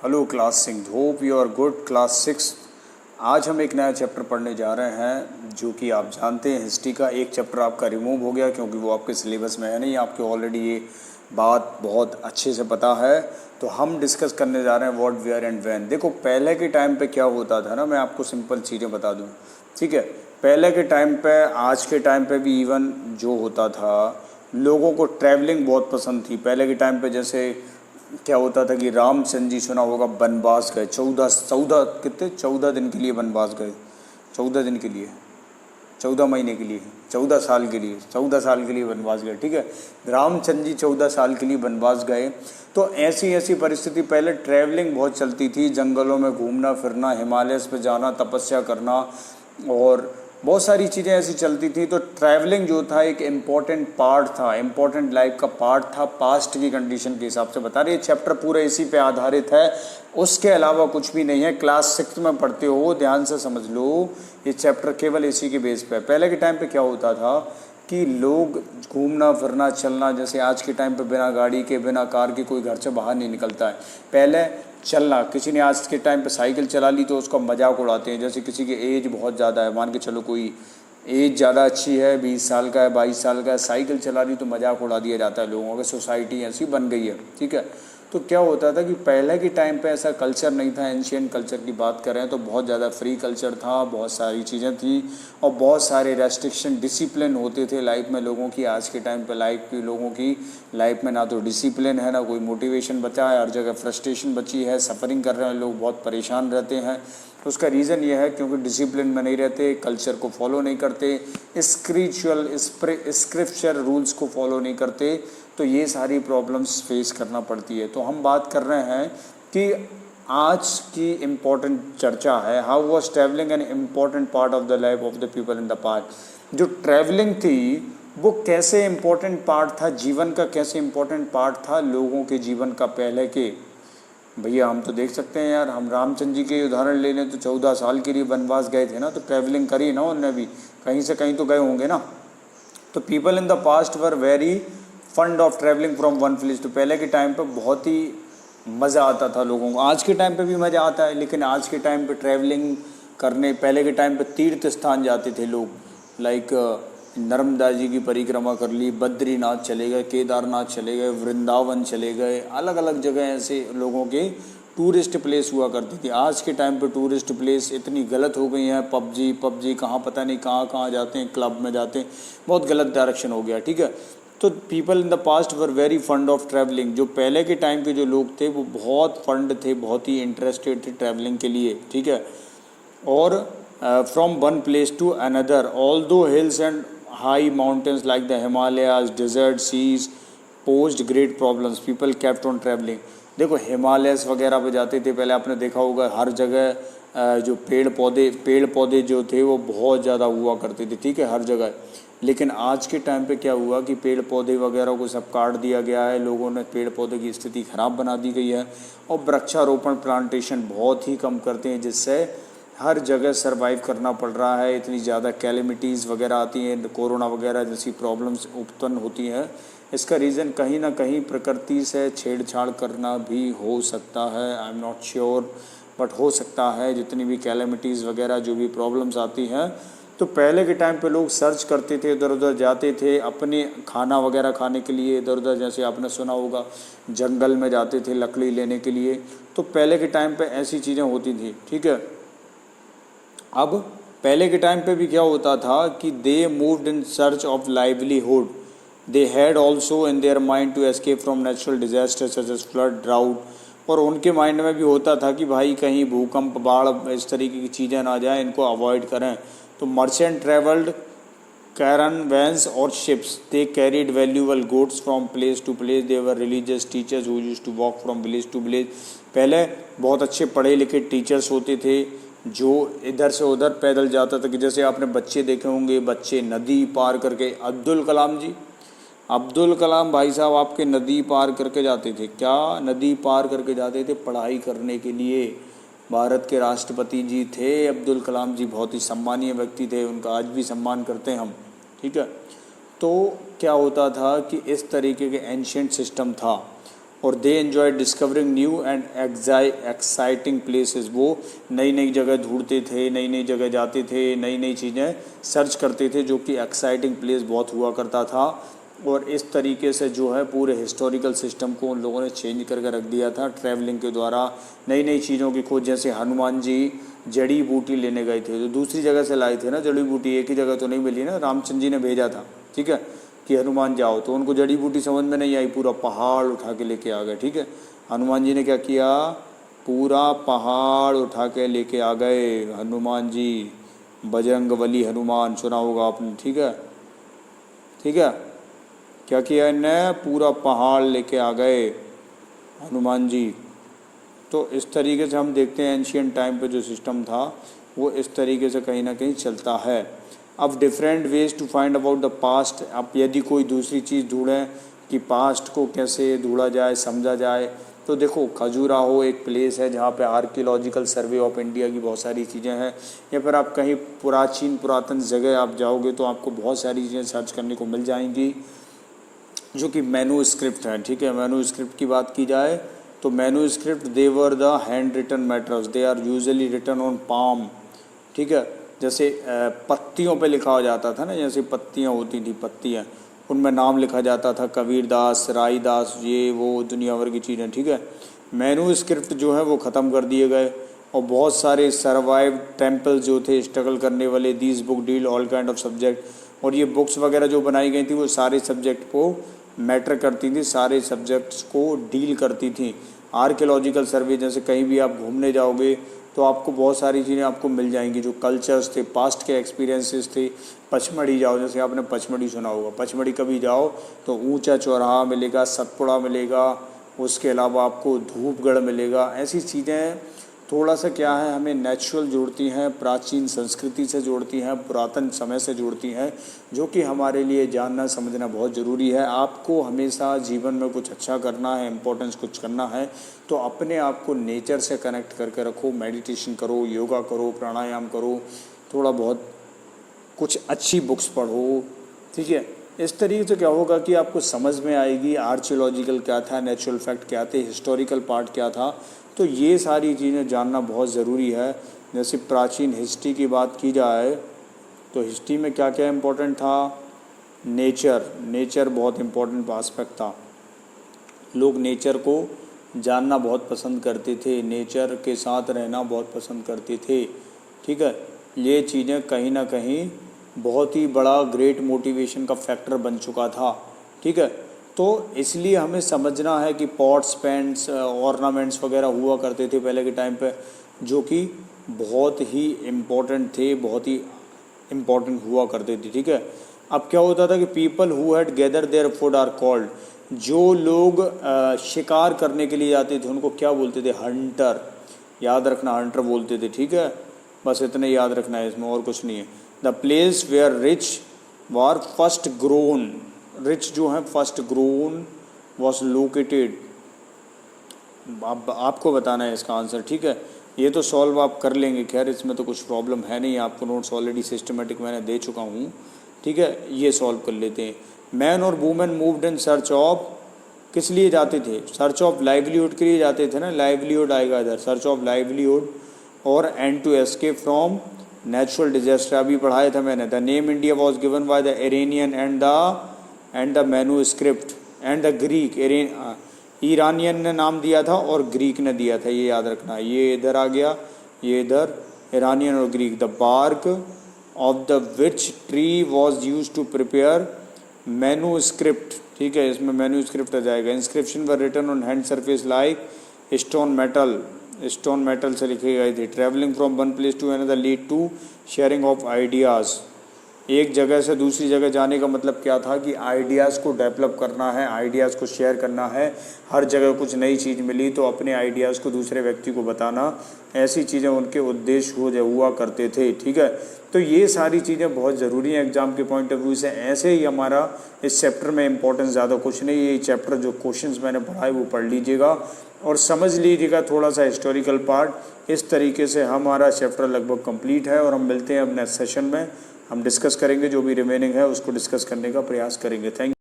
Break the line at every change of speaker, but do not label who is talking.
Hello class six, hope you are good. Class six, आज हम एक नया चैप्टर पढ़ने जा रहे हैं जो कि आप जानते हैं हिस्ट्री का। एक चैप्टर आपका रिमूव हो गया क्योंकि वो आपके सिलेबस में है नहीं, आपके ऑलरेडी ये बात बहुत अच्छे से पता है। तो हम डिस्कस करने जा रहे हैं व्हाट वेयर एंड व्हेन। देखो पहले के टाइम पे क्या होता था ना, मैं आपको सिंपल चीज़ें बता दूँ, ठीक है। पहले के टाइम पे, आज के टाइम पे भी इवन जो होता था, लोगों को ट्रैवलिंग बहुत पसंद थी। पहले के टाइम पे जैसे क्या होता था कि रामचंद्र जी, सुना होगा, वनवास गए। 14 दिन के लिए वनवास गए। 14 दिन के लिए, 14 महीने के लिए, 14 साल के लिए, 14 साल के लिए वनवास गए, ठीक है। रामचंद्र जी 14 साल के लिए वनवास गए। तो ऐसी ऐसी परिस्थिति, पहले ट्रैवलिंग बहुत चलती थी, जंगलों में घूमना फिरना, हिमालयस पे जाना, तपस्या करना, और बहुत सारी चीज़ें ऐसी चलती थी। तो ट्रैवलिंग जो था एक इम्पॉर्टेंट पार्ट था, इम्पॉर्टेंट लाइफ का पार्ट था, पास्ट की कंडीशन के हिसाब से बता रही है। चैप्टर पूरा इसी पे आधारित है, उसके अलावा कुछ भी नहीं है। क्लास सिक्स में पढ़ते हो, ध्यान से समझ लो, ये चैप्टर केवल इसी के बेस पे है। पहले के टाइम पे क्या होता था कि लोग घूमना फिरना चलना, जैसे आज के टाइम पे बिना गाड़ी के बिना कार के कोई घर से बाहर नहीं निकलता है। पहले चलना, किसी ने आज के टाइम पे साइकिल चला ली तो उसका मजाक उड़ाते हैं। जैसे किसी की एज बहुत ज़्यादा है, मान के चलो कोई एज ज़्यादा अच्छी है, 20 साल का है, 22 साल का है, साइकिल चला ली तो मजाक उड़ा दिया जाता है लोगों का। सोसाइटी ऐसी बन गई है, ठीक है। तो क्या होता था कि पहले के टाइम पे ऐसा कल्चर नहीं था। एंशियंट कल्चर की बात करें तो बहुत ज़्यादा फ्री कल्चर था, बहुत सारी चीज़ें थी और बहुत सारे रेस्ट्रिक्शन, डिसिप्लिन होते थे लाइफ में लोगों की। आज के टाइम पे लाइफ की, लोगों की लाइफ में ना तो डिसिप्लिन है, ना कोई मोटिवेशन बचा है, हर जगह फ्रस्ट्रेशन बची है, सफ़रिंग कर रहे हैं लोग, बहुत परेशान रहते हैं। तो उसका रीज़न ये है क्योंकि डिसिप्लिन में नहीं रहते, कल्चर को फॉलो नहीं करते, स्क्रिप्चर रूल्स को फॉलो नहीं करते, तो ये सारी प्रॉब्लम्स फेस करना पड़ती है। तो हम बात कर रहे हैं कि आज की इम्पोर्टेंट चर्चा है, how was travelling an important part of the life of the people in the past. जो ट्रैवलिंग थी वो कैसे इम्पोर्टेंट पार्ट था जीवन का, कैसे इम्पोर्टेंट पार्ट था लोगों के जीवन का पहले के। भैया हम तो देख सकते हैं यार, हम रामचंद्र जी के उदाहरण ले लें तो 14 साल के लिए वनवास गए थे ना, तो ट्रैवलिंग करी ना उन्होंने भी, कहीं से कहीं तो गए होंगे ना। तो people in the past were very fund of travelling from one place. तो पहले के टाइम पे बहुत ही मज़ा आता था लोगों को, आज के टाइम पे भी मज़ा आता है, लेकिन आज के टाइम पे ट्रैवलिंग करने, पहले के टाइम पे तीर्थ स्थान जाते थे लोग, लाइक नर्मदा जी की परिक्रमा कर ली, बद्रीनाथ चले गए, केदारनाथ चले गए, वृंदावन चले गए, अलग अलग जगह ऐसे लोगों के टूरिस्ट प्लेस हुआ करती थी। आज के टाइम पे टूरिस्ट प्लेस इतनी गलत हो गई हैं, पबजी कहाँ पता नहीं कहाँ कहाँ जाते हैं, क्लब में जाते हैं, बहुत गलत डायरेक्शन हो गया, ठीक है। तो people in the past were very fund of travelling. जो पहले के टाइम के जो लोग थे वो बहुत फंड थे, बहुत ही इंटरेस्टेड थे ट्रैवलिंग के लिए, ठीक है। और from one place to another, although hills and high mountains like the Himalayas, desert, seas posed great problems, people kept on travelling. देखो हिमालयस वगैरह पे जाते थे पहले, आपने देखा होगा हर जगह जो पेड़ पौधे जो थे वो बहुत ज़्यादा हुआ करते थे, ठीक है, हर जगह। लेकिन आज के टाइम पे क्या हुआ कि पेड़ पौधे वगैरह को सब काट दिया गया है, लोगों ने पेड़ पौधे की स्थिति ख़राब बना दी गई है, और वृक्षारोपण प्लांटेशन बहुत ही कम करते हैं, जिससे हर जगह सरवाइव करना पड़ रहा है। इतनी ज़्यादा कैलेमिटीज़ वगैरह आती हैं, कोरोना वगैरह जैसी प्रॉब्लम्स उत्पन्न होती हैं। इसका रीज़न कहीं ना कहीं प्रकृति से छेड़छाड़ करना भी हो सकता है, I am not sure, but हो सकता है। जितनी भी कैलेमिटीज़ वगैरह जो भी प्रॉब्लम्स आती हैं, तो पहले के टाइम पे लोग सर्च करते थे, इधर उधर जाते थे अपने खाना वगैरह खाने के लिए, इधर उधर, जैसे आपने सुना होगा जंगल में जाते थे लकड़ी लेने के लिए। तो पहले के टाइम पे ऐसी चीज़ें होती थी, ठीक है। अब पहले के टाइम पे भी क्या होता था कि they moved in search of livelihood, they had also in their mind to escape from natural disaster such as flood, drought. और उनके माइंड में भी होता था कि भाई कहीं भूकंप, बाढ़, इस तरीके की चीज़ें ना जाए, इनको अवॉइड करें। तो merchant travelled caravans or ships, they carried valuable goods from place to place, they were religious teachers who used to walk from village to village। पहले बहुत अच्छे पढ़े लिखे टीचर्स होते थे जो इधर से उधर पैदल जाता था, कि जैसे आपने बच्चे देखे होंगे, बच्चे नदी पार करके, अब्दुल कलाम जी, अब्दुल कलाम भाई साहब आपके नदी पार करके जाते थे, क्या नदी पार करके जाते थे पढ़ाई करने के लिए। भारत के राष्ट्रपति जी थे अब्दुल कलाम जी, बहुत ही सम्मानीय व्यक्ति थे, उनका आज भी सम्मान करते हैं हम, ठीक है। तो क्या होता था कि इस तरीके के एंशिएंट सिस्टम था। और they enjoy discovering new and exciting places. वो नई नई जगह ढूंढते थे, नई नई जगह जाते थे, नई नई चीज़ें सर्च करते थे, जो कि एक्साइटिंग प्लेस बहुत हुआ करता था। और इस तरीके से जो है पूरे हिस्टोरिकल सिस्टम को उन लोगों ने चेंज करके रख दिया था ट्रैवलिंग के द्वारा, नई नई चीज़ों की खोज। जैसे हनुमान जी जड़ी बूटी लेने गए थे, तो दूसरी जगह से लाए थे ना जड़ी बूटी, एक ही जगह तो नहीं मिली ना, रामचंद्र जी ने भेजा था, ठीक है, कि हनुमान जाओ, तो उनको जड़ी बूटी समझ में नहीं आई, पूरा पहाड़ उठा के लेके आ गए, ठीक है। हनुमान जी ने क्या किया, पूरा पहाड़ उठा के लेके आ गए हनुमान जी, बजरंगबली हनुमान सुना होगा आपने, ठीक है, ठीक है। क्या किया इन्हें, पूरा पहाड़ लेके आ गए हनुमान जी। तो इस तरीके से हम देखते हैं एंशियंट टाइम पे जो सिस्टम था वो इस तरीके से कहीं ना कहीं चलता है। अब different ways to find about the past. अब यदि कोई दूसरी चीज़ ढूंढें कि पास्ट को कैसे ढूंढा जाए, समझा जाए, तो देखो खजुराहो एक प्लेस है जहाँ पे आर्कियोलॉजिकल सर्वे ऑफ इंडिया की बहुत सारी चीज़ें हैं, या फिर आप कहीं पुरातन जगह आप जाओगे तो आपको बहुत सारी चीज़ें सर्च करने को मिल जाएंगी जो कि मैन्यूस्क्रिप्ट हैं, ठीक है। मैन्यूस्क्रिप्ट की बात की जाए तो manuscript they were the hand written matters, they are usually written on palm, ठीक है। जैसे पत्तियों पे लिखा हो जाता था ना, जैसे पत्तियाँ होती थी, पत्तियाँ, उनमें नाम लिखा जाता था, कबीरदास, राईदास, ये वो दुनिया भर की चीज़ें, ठीक है। मैन्यूस्क्रिप्ट जो है वो ख़त्म कर दिए गए, और बहुत सारे सर्वाइव टेम्पल्स जो थे स्ट्रगल करने वाले, these book deal all kind of subject, और ये बुक्स वगैरह जो बनाई गई थी वो सारे सब्जेक्ट को मैटर करती थी, सारे सब्जेक्ट्स को डील करती थी। आर्कियोलॉजिकल सर्वे, जैसे कहीं भी आप घूमने जाओगे तो आपको बहुत सारी चीज़ें आपको मिल जाएंगी, जो कल्चर्स थे, पास्ट के एक्सपीरियंसेस थे। पचमढ़ी जाओ, जैसे आपने पचमढ़ी सुना होगा, पचमढ़ी कभी जाओ तो ऊंचा चौराहा मिलेगा, सतपुड़ा मिलेगा, उसके अलावा आपको धूपगढ़ मिलेगा। ऐसी चीज़ें थोड़ा सा क्या है, हमें नेचुरल जोड़ती हैं, प्राचीन संस्कृति से जोड़ती हैं, पुरातन समय से जोड़ती हैं, जो कि हमारे लिए जानना समझना बहुत ज़रूरी है। आपको हमेशा जीवन में कुछ अच्छा करना है, इम्पोर्टेंस कुछ करना है, तो अपने आप को नेचर से कनेक्ट करके रखो, मेडिटेशन करो, योगा करो, प्राणायाम करो, थोड़ा बहुत कुछ अच्छी बुक्स पढ़ो, ठीक है। इस तरीके से क्या होगा कि आपको समझ में आएगी आर्कियोलॉजिकल क्या था, नेचुरल फैक्ट क्या थे, हिस्टोरिकल पार्ट क्या था। तो ये सारी चीज़ें जानना बहुत ज़रूरी है। जैसे प्राचीन हिस्ट्री की बात की जाए तो हिस्ट्री में क्या क्या इम्पोर्टेंट था, नेचर बहुत इम्पोर्टेंट आस्पेक्ट था। लोग नेचर को जानना बहुत पसंद करते थे, नेचर के साथ रहना बहुत पसंद करते थे, ठीक है। ये चीज़ें कहीं ना कहीं बहुत ही बड़ा ग्रेट मोटिवेशन का फैक्टर बन चुका था, ठीक है। तो इसलिए हमें समझना है कि पॉट्स, पेंट्स, ऑर्नामेंट्स वगैरह हुआ करते थे पहले के टाइम पे, जो कि बहुत ही इम्पोर्टेंट थे, बहुत ही इम्पोर्टेंट हुआ करते थे, ठीक है। अब क्या होता था कि people who had gather their food are called, जो लोग शिकार करने के लिए जाते थे उनको क्या बोलते थे, हंटर। याद रखना, हंटर बोलते थे, ठीक है। बस इतने याद रखना है, इसमें और कुछ नहीं है। The place where rice were first grown, rice जो है फर्स्ट ग्रोन वॉज लोकेटेड। आपको बताना है इसका आंसर, ठीक है। ये तो सॉल्व आप कर लेंगे, खैर इसमें तो कुछ प्रॉब्लम है नहीं, आपको नोट्स ऑलरेडी सिस्टमेटिक मैंने दे चुका हूँ, ठीक है। ये सॉल्व कर लेते हैं। मैन और women moved in search of, किस लिए जाते थे, सर्च ऑफ लाइवलीहुड के लिए जाते थे ना, लाइवलीहुड आएगा इधर, सर्च ऑफ लाइवलीहुड, और and to escape from natural disaster, अभी पढ़ाया था मैंने। The name India was given by the Iranian and the manuscript and the Greek. Iranian ने नाम दिया था और ग्रीक ने दिया था, ये याद रखना। ये इधर आ गया, ये इधर, ईरानियन और Greek. The bark of the विच tree was use to prepare manuscript, ठीक है, इसमें मैन्यूस्क्रिप्ट आ जाएगा। Inscription were written on hard surface like stone metal से लिखे गए थे। Travelling from one place to another lead to sharing of ideas, एक जगह से दूसरी जगह जाने का मतलब क्या था कि आइडियाज़ को डेवलप करना है, आइडियाज़ को शेयर करना है। हर जगह कुछ नई चीज़ मिली तो अपने आइडियाज़ को दूसरे व्यक्ति को बताना, ऐसी चीज़ें उनके उद्देश्य हुआ करते थे, ठीक है। तो ये सारी चीज़ें बहुत ज़रूरी हैं एग्जाम के पॉइंट ऑफ व्यू से। ऐसे ही हमारा इस चैप्टर में इंपॉर्टेंस ज़्यादा कुछ नहीं, ये चैप्टर जो क्वेश्चंस मैंने पढ़ाए वो पढ़ लीजिएगा और समझ लीजिएगा थोड़ा सा हिस्टोरिकल पार्ट। इस तरीके से हमारा चैप्टर लगभग कंप्लीट है और हम मिलते हैं अब नेक्स्ट सेशन में। हम डिस्कस करेंगे, जो भी रिमेनिंग है उसको डिस्कस करने का प्रयास करेंगे। Thank you.